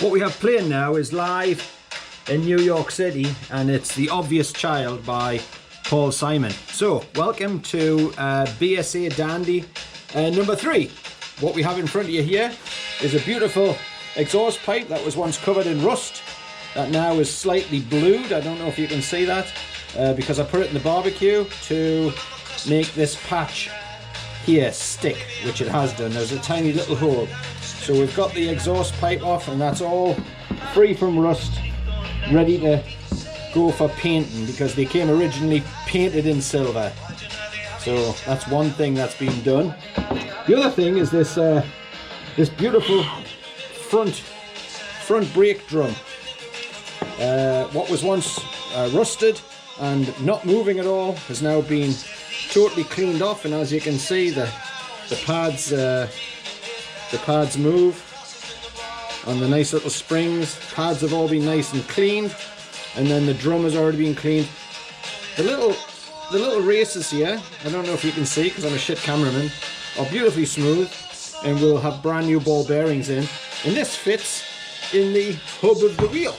What we have playing now is live in New York City, and it's The Obvious Child by Paul Simon. So, welcome to BSA Dandy number 3. What we have in front of you here is a beautiful exhaust pipe that was once covered in rust, that now is slightly blued. I don't know if you can see that, because I put it in the barbecue to make this patch here stick, which it has done. There's a tiny little hole. So we've got the exhaust pipe off, and that's all free from rust, ready to go for painting, because they came originally painted in silver. So that's one thing that's been done. The other thing is this this beautiful front brake drum. What was once rusted and not moving at all has now been totally cleaned off, and as you can see, the pads move on the nice little springs. Pads have all been nice and cleaned, and then the drum has already been cleaned. The little races here, I don't know if you can see because I'm a shit cameraman, are beautifully smooth, and we'll have brand new ball bearings in, and this fits in the hub of the wheel.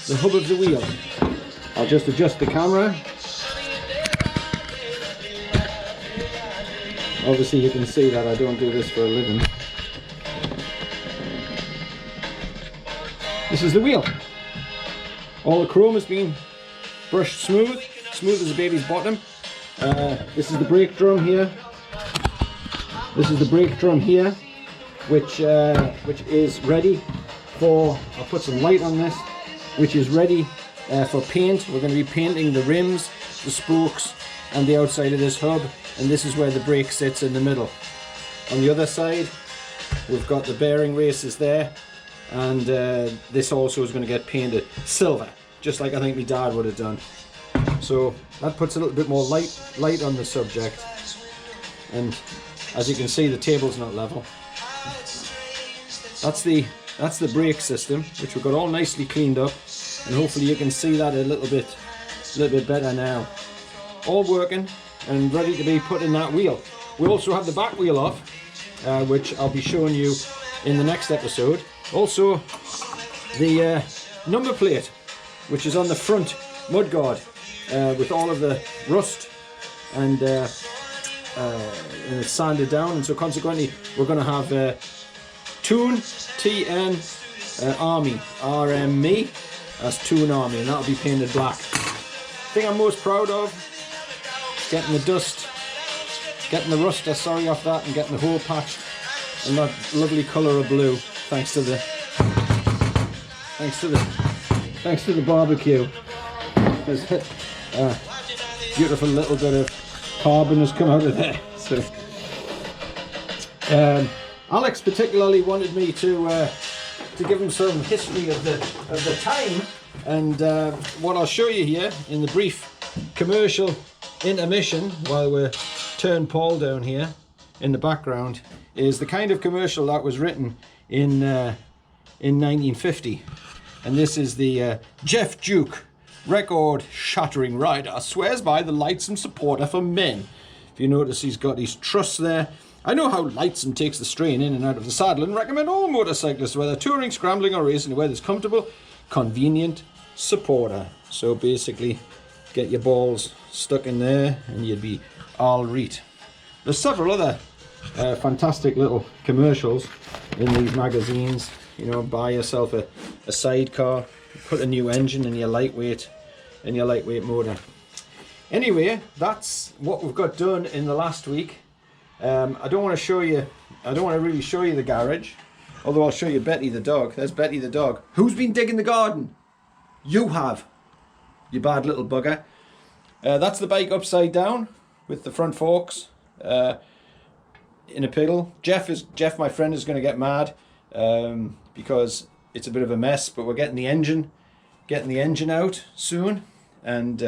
The hub of the wheel. I'll just adjust the camera. Obviously you can see that I don't do this for a living. This is the wheel. All the chrome has been brushed smooth as a baby's bottom. This is the brake drum here. This is the brake drum here, which is ready for, I'll put some light on this, which is ready for paint. We're going to be painting the rims, the spokes, and the outside of this hub, and this is where the brake sits in the middle. On the other side, we've got the bearing races there, and this also is going to get painted silver, just like I think my dad would have done. So that puts a little bit more light on the subject, and as you can see, the table's not level. That's the brake system, which we've got all nicely cleaned up, and hopefully you can see that a little bit better now. All working and ready to be put in that wheel. We also have the back wheel off, which I'll be showing you in the next episode. Also the number plate, which is on the front mudguard, with all of the rust, and it's sanded down, and so consequently we're going to have Toon TN Army RME. That's Toon Army, and that'll be painted black. The thing I'm most proud of, getting the dust, getting the rust off that, and getting the hole patched in that lovely colour of blue, thanks to the barbecue. There's a beautiful little bit of carbon has come out of there. So Alex particularly wanted me to give him some history of the time, and what I'll show you here in the brief commercial intermission while we're turn Paul down here in the background is the kind of commercial that was written in 1950, and this is the Jeff Duke record shattering rider swears by the lightsome supporter for men. If you notice, he's got his truss there. I know how lightsome takes the strain in and out of the saddle, and recommend all motorcyclists, whether touring, scrambling or racing, whether it's comfortable, convenient supporter. So basically, get your balls stuck in there and you'd be all right. There's several other fantastic little commercials in these magazines. You know, buy yourself a sidecar, put a new engine in your lightweight motor. Anyway, that's what we've got done in the last week. I don't want to really show you the garage, although I'll show you Betty the dog. There's Betty the dog. Who's been digging the garden? You have, you bad little bugger. That's the bike upside down with the front forks in a piddle. Jeff, my friend, is going to get mad because it's a bit of a mess, but we're getting the engine out soon, and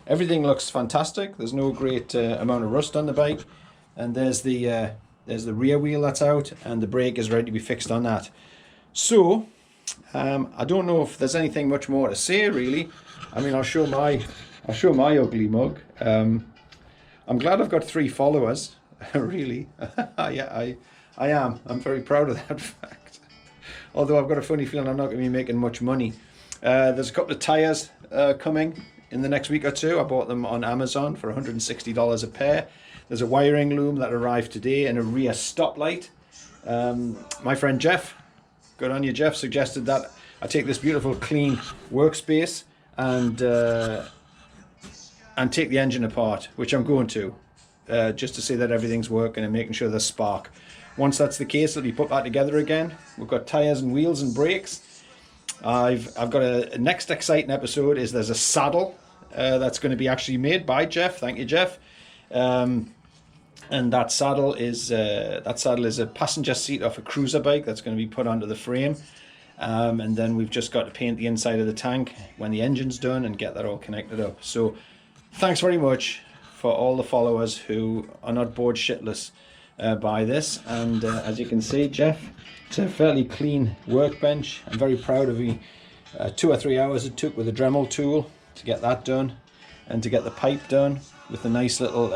everything looks fantastic. There's no great amount of rust on the bike, and there's the rear wheel that's out, and the brake is ready to be fixed on that. So I don't know if there's anything much more to say really. I mean, I'll show my ugly mug. I'm glad I've got 3 followers. Really. Yeah, I am. I'm very proud of that fact. although I've got a funny feeling I'm not going to be making much money. There's a couple of tyres coming in the next week or two. I bought them on Amazon for $160 a pair. There's a wiring loom that arrived today and a rear stoplight. My friend Jeff, good on you Jeff, suggested that I take this beautiful clean workspace and take the engine apart, which I'm going to, just to see that everything's working and making sure there's spark. Once that's the case, it'll be put back together again. We've got tyres and wheels and brakes. I've got a next exciting episode. There's a saddle that's going to be actually made by Jeff. Thank you, Jeff. And that saddle is a passenger seat off a cruiser bike that's going to be put onto the frame. And then we've just got to paint the inside of the tank when the engine's done and get that all connected up. So thanks very much for all the followers who are not bored shitless by this. And as you can see, Jeff, it's a fairly clean workbench. I'm very proud of the 2 or 3 hours it took with the Dremel tool to get that done and to get the pipe done with the nice little,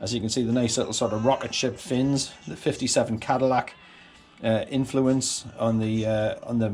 as you can see, the nice little sort of rocket ship fins, the 57 Cadillac influence on the